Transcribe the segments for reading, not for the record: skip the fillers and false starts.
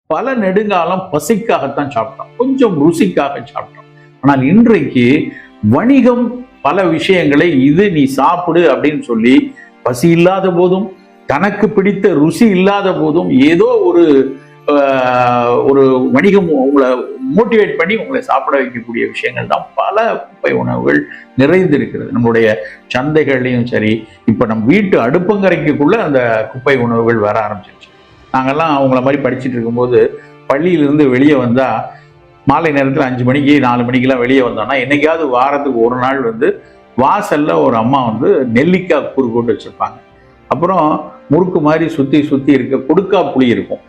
பல நெடுங்காலம் பசிக்காகத்தான் சாப்பிட்டோம், கொஞ்சம் ருசிக்காக சாப்பிட்டோம். ஆனால் இன்றைக்கு வணிகம் பல விஷயங்களை இது நீ சாப்பிடு அப்படின்னு சொல்லி பசி இல்லாத போதும் தனக்கு பிடித்த ருசி இல்லாத போதும் ஏதோ ஒரு வணிகம் உங்களை மோட்டிவேட் பண்ணி உங்களை சாப்பிட வைக்கக்கூடிய விஷயங்கள் தான் பல குப்பை உணவுகள் நிறைந்திருக்கிறது நம்மளுடைய சந்தைகள்லையும் சரி. இப்ப நம்ம வீட்டு அடுப்பங்கரைக்குள்ள அந்த குப்பை உணவுகள் வர ஆரம்பிச்சிருச்சு. நாங்கெல்லாம் அவங்கள மாதிரி படிச்சுட்டு இருக்கும்போது பள்ளியிலிருந்து வெளியே வந்தா மாலை நேரத்தில் 5 மணிக்கு 4 மணிக்கெல்லாம் வெளியே வந்தோம்னா என்னைக்காவது வாரத்துக்கு ஒரு நாள் வாசல்ல ஒரு அம்மா நெல்லிக்காய் கூறு கொண்டு வச்சிருப்பாங்க. அப்புறம் முறுக்கு மாதிரி சுத்தி சுத்தி இருக்க கொடுக்கா புளி இருக்கும்.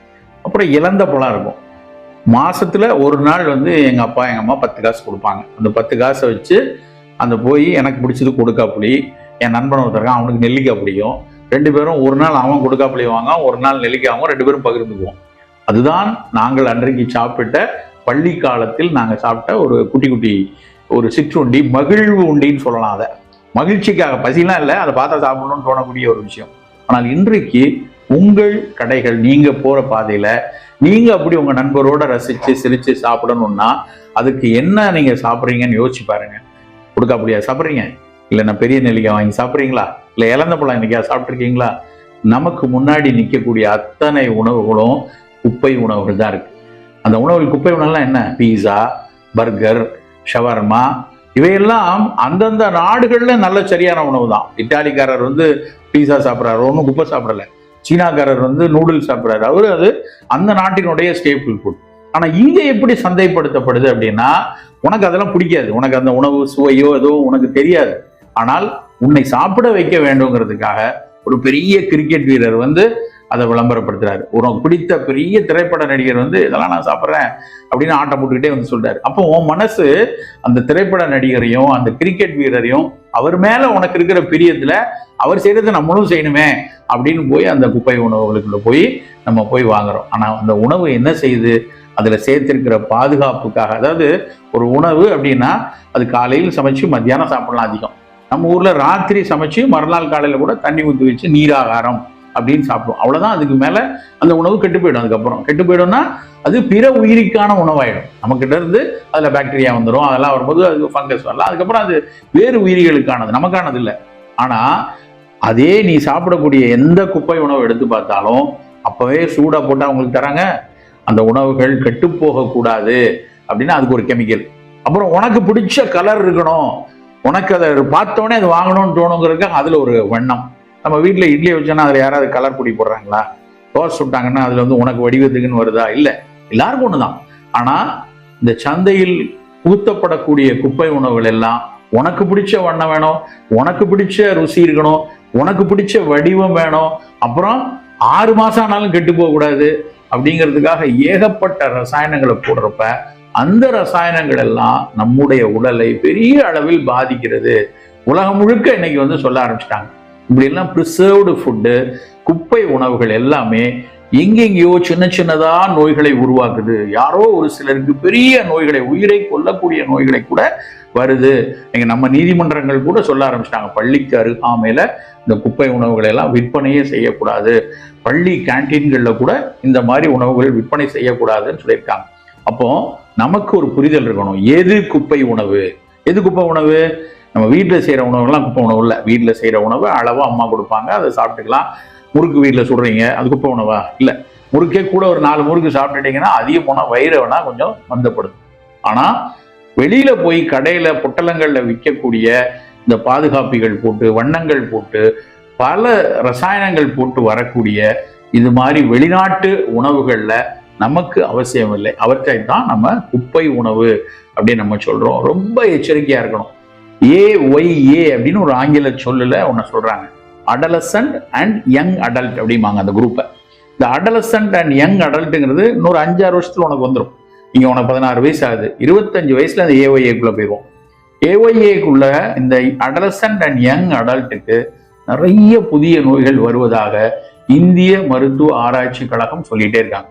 அப்புறம் இலந்த பழம் இருக்கும். மாசத்துல ஒரு நாள் எங்க அப்பா எங்க அம்மா 10 காசு கொடுப்பாங்க. அந்த 10 காசை வச்சு போய் எனக்கு பிடிச்சது கொடுக்கா புளி, என் நண்பன் ஒருத்தருக்கான் அவனுக்கு நெல்லிக்காய் பிடிக்கும். 2 பேரும் ஒரு நாள் அவன் கொடுக்கா புளி வாங்க, ஒரு நாள் நெல்லிக்காய் வாங்க, 2 பேரும் பகிர்ந்துக்குவோம். அதுதான் நாங்கள் அன்றைக்கு சாப்பிட்ட பள்ளி காலத்தில் நாங்கள் சாப்பிட்ட ஒரு குட்டி குட்டி ஒரு சிற்றுண்டி, மகிழ்வு உண்டின்னு சொல்லலாம். அதை மகிழ்ச்சிக்காக, பசிலாம் இல்லை, அதை பார்த்தா சாப்பிடணும்னு தோணக்கூடிய ஒரு விஷயம். ஆனால் இன்றைக்கு உங்கள் கடைகள், நீங்க போற பாதையில நீங்க அப்படி உங்க நண்பரோட ரசிச்சு சிரிச்சு சாப்பிடணும்னா அதுக்கு என்ன நீங்க சாப்பிட்றீங்கன்னு யோசிச்சு பாருங்க. கொடுக்கா புளியா சாப்பிட்றீங்க, இல்லை நான் பெரிய நெல்லிக்காய் வாங்கி சாப்பிட்றீங்களா, இல்லை இலந்த பழம் இன்னைக்கா சாப்பிட்ருக்கீங்களா? நமக்கு முன்னாடி நிற்கக்கூடிய அத்தனை உணவுகளும் குப்பை உணவுகள் தான் இருக்கு. அந்த உணவுகள் குப்பை உணவுலாம் என்ன? பீஸா, பர்கர், ஷவர்மா, இவையெல்லாம் அந்தந்த நாடுகள்ல நல்ல சரியான உணவு தான். இட்டாலிக்காரர் பீஸா சாப்பிட்றாரு, ஒன்றும் குப்பை சாப்பிடல. சீனாக்காரர் நூடுல்ஸ் சாப்பிட்றாரு, அவரு அது அந்த நாட்டினுடைய ஸ்டேபிள் ஃபுட். ஆனா இங்க எப்படி சந்தைப்படுத்தப்படுது அப்படின்னா, உனக்கு அதெல்லாம் பிடிக்காது, உனக்கு அந்த உணவு சுவையோ ஏதோ உனக்கு தெரியாது. ஆனால் உன்னை சாப்பிட வைக்க வேண்டும்ங்கிறதுக்காக ஒரு பெரிய கிரிக்கெட் வீரர் அதை விளம்பரப்படுத்துறாரு. உனக்கு பிடித்த பெரிய திரைப்பட நடிகர் இதெல்லாம் நான் சாப்பிட்றேன் அப்படின்னு ஆட்டம் போட்டுக்கிட்டே சொல்றாரு. அப்போ உன் மனசு அந்த திரைப்பட நடிகரையும் அந்த கிரிக்கெட் வீரரையும் அவர் மேல உனக்கு இருக்கிற பிரியத்துல அவர் செய்யறதை நம்மளும் செய்யணுமே அப்படின்னு போய் அந்த குப்பை உணவுகளுக்குள்ள நம்ம போய் வாங்குறோம். ஆனா அந்த உணவு என்ன செய்யுது? அதுல சேர்த்திருக்கிற பாதுகாப்புக்காக, அதாவது ஒரு உணவு அப்படின்னா அது காலையில் சமைச்சு மத்தியானம் சாப்பிடலாம் அதிகம். நம்ம ஊர்ல ராத்திரி சமைச்சு மறுநாள் காலையில கூட தண்ணி ஊற்றி வச்சு நீராகாரம் அப்படின்னு சாப்பிடுவோம். அவ்வளவுதான். அதுக்கு மேல அந்த உணவு கெட்டு போயிடும். அதுக்கப்புறம் கெட்டு போயிடும்னா அது பிற உயிருக்கான உணவாயிடும். நம்ம கிட்ட இருந்து அதுல பாக்டீரியா வந்துடும். அதெல்லாம் வரும்போது அது ஃபங்கஸ் வரலாம். அதுக்கப்புறம் அது வேறு உயிரிகளுக்கானது, நமக்கானது இல்லை. ஆனா அதே நீ சாப்பிடக்கூடிய எந்த குப்பை உணவு எடுத்து பார்த்தாலும் அப்பவே சூடா போட்டு அவங்களுக்கு தராங்க. அந்த உணவுகள் கெட்டு போக கூடாது அப்படின்னா அதுக்கு ஒரு கெமிக்கல். அப்புறம் உனக்கு பிடிச்ச கலர் இருக்கணும், உனக்கு அதை பார்த்தோன்னே அது வாங்கணும்னு தோணுங்கிறதுக்கு அதுல ஒரு வண்ணம். நம்ம வீட்டில் இட்லி வச்சோன்னா அதில் யாராவது கலர் பொடி போடுறாங்களா? தோசை சுட்டாங்கன்னா அதுல உனக்கு வடிவத்துக்குன்னு வருதா? இல்லை, எல்லாருக்கும் ஒண்ணுதான். ஆனா இந்த சந்தையில் புகுத்தப்படக்கூடிய குப்பை உணவுகள் எல்லாம் உனக்கு பிடிச்ச வண்ணம் வேணும், உனக்கு பிடிச்ச ருசி இருக்கணும், உனக்கு பிடிச்ச வடிவம் வேணும், அப்புறம் 6 மாசம் ஆனாலும் கெட்டு போக கூடாது அப்படிங்கிறதுக்காக ஏகப்பட்ட ரசாயனங்களை போடுறப்ப அந்த ரசாயனங்கள் எல்லாம் நம்முடைய உடலை பெரிய அளவில் பாதிக்கிறது. உலகம் முழுக்க இன்னைக்கு சொல்ல ஆரம்பிச்சிட்டாங்க. இப்படி எல்லாம் ப்ரிசர்வ்டு ஃபுட்டு, குப்பை உணவுகள் எல்லாமே எங்கெங்கேயோ சின்ன சின்னதா நோய்களை உருவாக்குது. யாரோ ஒரு சிலருக்கு பெரிய நோய்களை, உயிரை கொல்லக்கூடிய நோய்களை கூட வருது. நம்ம நீதிமன்றங்கள் கூட சொல்ல ஆரம்பிச்சிட்டாங்க, பள்ளிக்கு அருகாமையில இந்த குப்பை உணவுகளை எல்லாம் விற்பனையே செய்யக்கூடாது, பள்ளி கேன்டீன்கள்ல கூட இந்த மாதிரி உணவுகள் விற்பனை செய்யக்கூடாதுன்னு சொல்லியிருக்காங்க. அப்போ நமக்கு ஒரு புரிதல் இருக்கணும், எது குப்பை உணவு, எது குப்பை உணவு. நம்ம வீட்டில் செய்யற உணவுலாம் குப்பை உணவு இல்லை. வீட்டில் செய்யற உணவு அளவா அம்மா கொடுப்பாங்க, அதை சாப்பிட்டுக்கலாம். முறுக்கு வீட்டில் சுடுறீங்க, அது குப்பை உணவா? இல்லை. முறுக்கே கூட ஒரு 4 முறுக்கு சாப்பிட்டுட்டீங்கன்னா அதிகம் போனால் வயிறு வேணா கொஞ்சம் மந்தப்படுது. ஆனா வெளியில போய் கடையில பொட்டலங்கள்ல விற்கக்கூடிய இந்த பாதுகாப்பிகள் போட்டு, வண்ணங்கள் போட்டு, பல ரசாயனங்கள் போட்டு வரக்கூடிய இது மாதிரி வெளிநாட்டு உணவுகள்ல நமக்கு அவசியம் இல்லை. அவற்றை தான் நம்ம குப்பை உணவு அப்படின்னு நம்ம சொல்றோம். ரொம்ப எச்சரிக்கையா இருக்கணும். AYA அப்படின்னு ஒரு ஆங்கில சொல்லுல ஒன்னு சொல்றாங்க, அடலசன்ட் அண்ட் யங் அடல்ட் அப்படிம்பாங்க அந்த குரூப்பை. இந்த அடலசன்ட் அண்ட் யங் அடல்ட்டுங்கிறது இன்னொரு 5-6 வருஷத்துல உனக்கு வந்துடும். இங்க உனக்கு 16 வயசு ஆகுது, 25 வயசுல அந்த AYAக்குள்ள போயிடுவோம். AYAக்குள்ள இந்த அடலசன்ட் அண்ட் யங் அடல்ட்டுக்கு நிறைய புதிய நோய்கள் வருவதாக இந்திய மருத்துவ ஆராய்ச்சி கழகம் சொல்லிட்டே இருக்காங்க.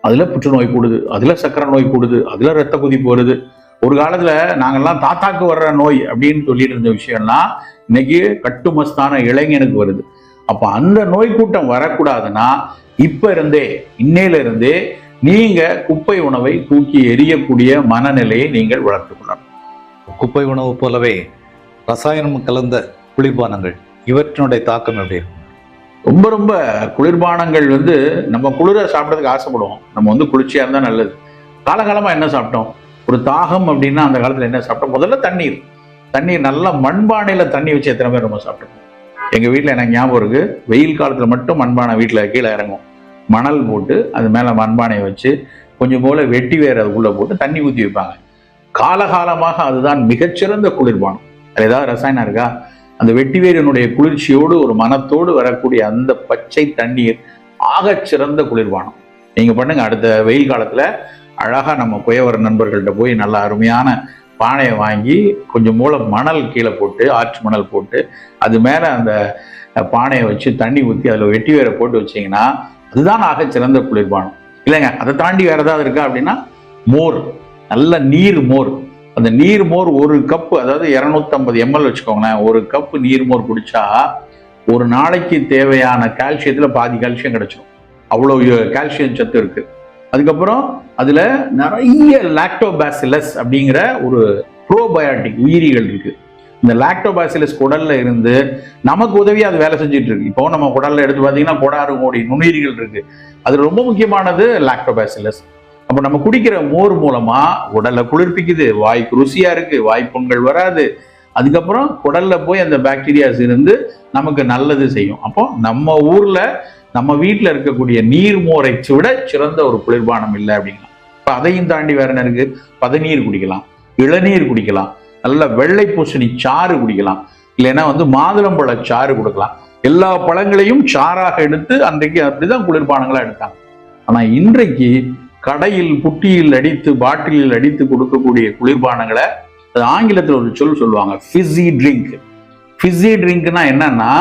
அதுல புற்றுநோய் கூடுது, அதுல சக்கரை நோய் கூடுது, அதுல ரத்த கொதிப்பு வருது. ஒரு காலத்துல நாங்கெல்லாம் தாத்தாக்கு வர்ற நோய் அப்படின்னு சொல்லிட்டு இருந்த விஷயம்லாம் இன்னைக்கு கட்டுமஸ்தான இளைஞனுக்கு வருது. அப்ப அந்த நோய் கூட்டம் வரக்கூடாதுன்னா இன்னையில இருந்தே நீங்க குப்பை உணவை தூக்கி எறியக்கூடிய மனநிலையை நீங்கள் வளர்த்துக் கொள்ளணும். குப்பை உணவு போலவே ரசாயனம் கலந்த குளிர்பானங்கள் இவற்றினுடைய தாக்கம் எப்படி இருக்கும்? ரொம்ப ரொம்ப குளிர்பானங்கள் நம்ம குளிர சாப்பிட்றதுக்கு ஆசைப்படுவோம். நம்ம குளிர்ச்சியா இருந்தா நல்லது. காலகாலமா என்ன சாப்பிட்டோம்? ஒரு தாகம் அப்படின்னா அந்த காலத்துல என்ன சாப்பிட்டோம்? முதல்ல தண்ணீர் நல்லா மண்பானையில தண்ணி வச்சு எத்தனை பேர் நம்ம சாப்பிட்டோம்? எங்க வீட்டுல எனக்கு ஞாபகம் இருக்கு, வெயில் காலத்துல மட்டும் மண்பானை வீட்டுல கீழே இறங்கும், மணல் போட்டு அது மேல மண்பானையை வச்சு கொஞ்சம் போல வெட்டி வேற அதுக்குள்ள போட்டு தண்ணி ஊற்றி வைப்பாங்க. காலகாலமாக அதுதான் மிகச்சிறந்த குளிர்பானம். அது ஏதாவது ரசாயனம் இருக்கா? அந்த வெட்டிவேரினுடைய குளிர்ச்சியோடு ஒரு மனத்தோடு வரக்கூடிய அந்த பச்சை தண்ணீர் ஆகச்சிறந்த குளிர்பானம். நீங்க பண்ணுங்க, அடுத்த வெயில் காலத்துல அழகா நம்ம குயவர நண்பர்கள்ட்ட போய் நல்ல அருமையான பானையை வாங்கி கொஞ்சம் மூல மணல் கீழே போட்டு, ஆற்று மணல் போட்டு, அது மேல அந்த பானையை வச்சு தண்ணி ஊற்றி அதுல வெட்டி வேற போட்டு வச்சீங்கன்னா அதுதான் ஆகச்சிறந்த குளிர்பானம். இல்லைங்க, அதை தாண்டி வேற ஏதாவது இருக்கா அப்படின்னா மோர், நல்ல நீர் மோர். அந்த நீர் மோர் ஒரு கப்பு, அதாவது 250 ml வச்சுக்கோங்களேன், ஒரு கப்பு நீர் மோர் குடிச்சா ஒரு நாளைக்கு தேவையான கால்சியத்துல பாதி கால்சியம் கிடைச்சிடும். அவ்வளவு கால்சியம் சத்து இருக்கு. அதுக்கப்புறம் அதுல நிறைய லாக்டோபாசிலஸ் அப்படிங்கிற ஒரு ப்ரோபயோட்டிக் உயிரிகள் இருக்கு. இந்த லாக்டோபாசிலஸ் குடல்ல இருந்து நமக்கு உதவியா அது வேலை செஞ்சுட்டு இருக்கு. இப்போ நம்ம குடல்ல எடுத்து பார்த்தீங்கன்னா 1,6 கோடி நுண்ணுயிரிகள் இருக்கு. அது ரொம்ப முக்கியமானது லாக்டோபாசிலஸ். அப்ப நம்ம குடிக்கிற மோர் மூலமா உடலை குளிர்ப்பிக்குது, வாய்க்கு ருசியா இருக்கு, வாய்ப்புண்கள் வராது. அதுக்கப்புறம் குடல்ல போய் அந்த பாக்டீரியாஸ் இருந்து நமக்கு நல்லது செய்யும். அப்போ நம்ம ஊர்ல நம்ம வீட்டுல இருக்கக்கூடிய நீர் மோரை விட சிறந்த ஒரு குளிர்பானம் இல்லை அப்படிங்களா? இப்ப அதையும் தாண்டி வேற என்ன இருக்கு? பதநீர் குடிக்கலாம், இளநீர் குடிக்கலாம், நல்ல வெள்ளை பூசணி சாறு குடிக்கலாம், இல்லைன்னா மாதுளம்பழ சாறு கொடுக்கலாம். எல்லா பழங்களையும் சாறாக எடுத்து அன்றைக்கு அப்படிதான் குளிர்பானங்களா எடுத்தாங்க. ஆனா இன்றைக்கு கடையில் புட்டியில் அடித்து பாட்டிலில் அடித்து கொடுக்கக்கூடிய குளிர்பானங்களை, அது ஆங்கிலத்தில் ஒரு சொல்லுவாங்க, ஃபிஸி ட்ரிங்க். ஃபிஸி ட்ரிங்க்னா என்னன்னா,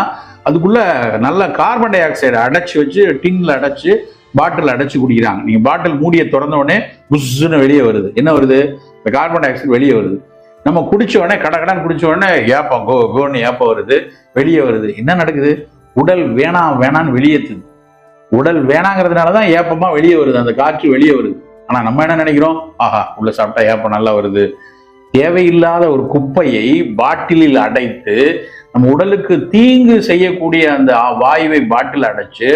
அதுக்குள்ள நல்ல கார்பன் டை ஆக்சைடு அடைச்சி வச்சு டின்ல அடைச்சு பாட்டில் அடைச்சு குடிக்கிறாங்க. நீங்க பாட்டில் மூடியை திறந்த உடனே புஷ்ஷுன்னு வெளியே வருது. என்ன வருது? இந்த கார்பன் டை ஆக்சைடு வெளியே வருது. நம்ம குடிச்ச உடனே கடன் குடிச்ச உடனே ஏப்பம் கோன்னு ஏப்பம் வருது, வெளியே வருது. என்ன நடக்குது? உடல் வேணான்னு வெளியேற்றுது. உடல் வேணாங்கிறதுனாலதான் ஏப்பமா வெளியே வருது, அந்த காற்று வெளியே வருது. ஆனா நம்ம என்ன நினைக்கிறோம்? ஆஹா, உள்ள சாப்பிட்டா ஏப்பம் நல்லா வருது. தேவையில்லாத ஒரு குப்பையை பாட்டிலில் அடைத்து நம்ம உடலுக்கு தீங்கு செய்யக்கூடிய அந்த வாயுவை பாட்டில் அடைச்சு,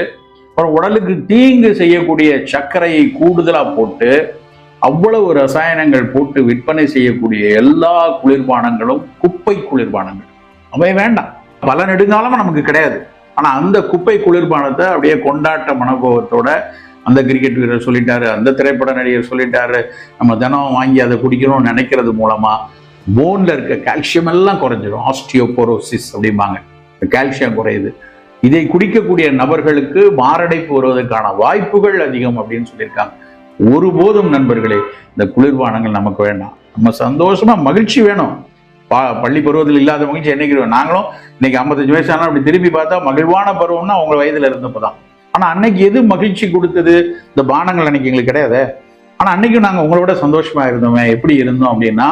அப்புறம் உடலுக்கு தீங்கு செய்யக்கூடிய சர்க்கரையை கூடுதலா போட்டு, அவ்வளவு ரசாயனங்கள் போட்டு விற்பனை செய்யக்கூடிய எல்லா குளிர்பானங்களும் குப்பை குளிர்பானங்கள். அவை வேண்டாம், பல நெடுங்காலமா நமக்கு கிடையாது. ஆனா அந்த குப்பை குளிர்பானத்தை அப்படியே கொண்டாட்ட மனோபாவத்தோட அந்த கிரிக்கெட் வீரர் சொல்லிட்டாரு, அந்த திரைப்பட நடிகர் சொல்லிட்டாரு, நம்ம தினம் வாங்கி அதை குடிக்கணும்னு நினைக்கிறது மூலமா போன்ல இருக்க கால்சியம் எல்லாம் குறைஞ்சிடும். ஆஸ்டியோபோரோசிஸ் அப்படிம்பாங்க, கால்சியம் குறையுது. இதை குடிக்கக்கூடிய நபர்களுக்கு மாரடைப்பு வருவதற்கான வாய்ப்புகள் அதிகம் அப்படின்னு சொல்லியிருக்காங்க. ஒருபோதும் நண்பர்களே, இந்த குளிர்பானங்கள் நமக்கு வேண்டாம். நம்ம சந்தோஷமா மகிழ்ச்சி வேணும். பள்ளி பருவத்தில் இல்லாத மகிழ்ச்சி என்னைக்கு? நாங்களும் இன்னைக்கு 55 வயசு ஆனால் அப்படி திரும்பி பார்த்தா மகிழ்வான பருவம்னா உங்க வயதுல இருந்தப்பதான். ஆனா அன்னைக்கு எது மகிழ்ச்சி கொடுத்தது? இந்த பானங்கள் அன்னைக்கு எங்களுக்கு கிடையாது. ஆனா அன்னைக்கும் நாங்க உங்களோட சந்தோஷமா இருந்தோமே. எப்படி இருந்தோம் அப்படின்னா,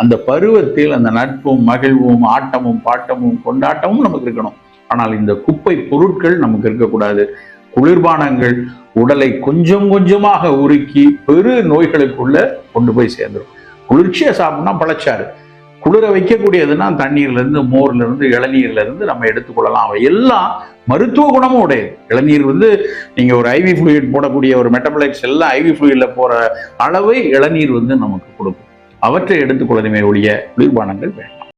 அந்த பருவத்தில் அந்த நட்பும் மகிழ்வும் ஆட்டமும் பாட்டமும் கொண்டாட்டமும் நமக்கு இருக்கணும். ஆனால் இந்த குப்பை பொருட்கள் நமக்கு இருக்கக்கூடாது. குளிர்பானங்கள் உடலை கொஞ்சம் கொஞ்சமாக உருக்கி பெரு நோய்களுக்குள்ள கொண்டு போய் சேர்ந்துடும். குளிர்ச்சியா சாப்பிடணும்னா பழச்சாறு, குளிர வைக்கக்கூடியதுன்னா தண்ணீர்ல இருந்து, மோர்ல இருந்து, இளநீர்ல இருந்து நம்ம எடுத்துக்கொள்ளலாம். அவை எல்லாம் மருத்துவ குணமும் உடையது. இளநீர் நீங்க ஒரு ஐவி ஃப்ளூயிட் போடக்கூடிய ஒரு மெட்டபலைட்ஸ் எல்லாம் ஐவி ஃப்ளூயிட்ல போற அளவை இளநீர் நமக்கு கொடுக்கும். அவற்றை எடுத்துக்கொள்ளணுமே ஒழிய குளிர்பானங்கள் வேண்டாம்.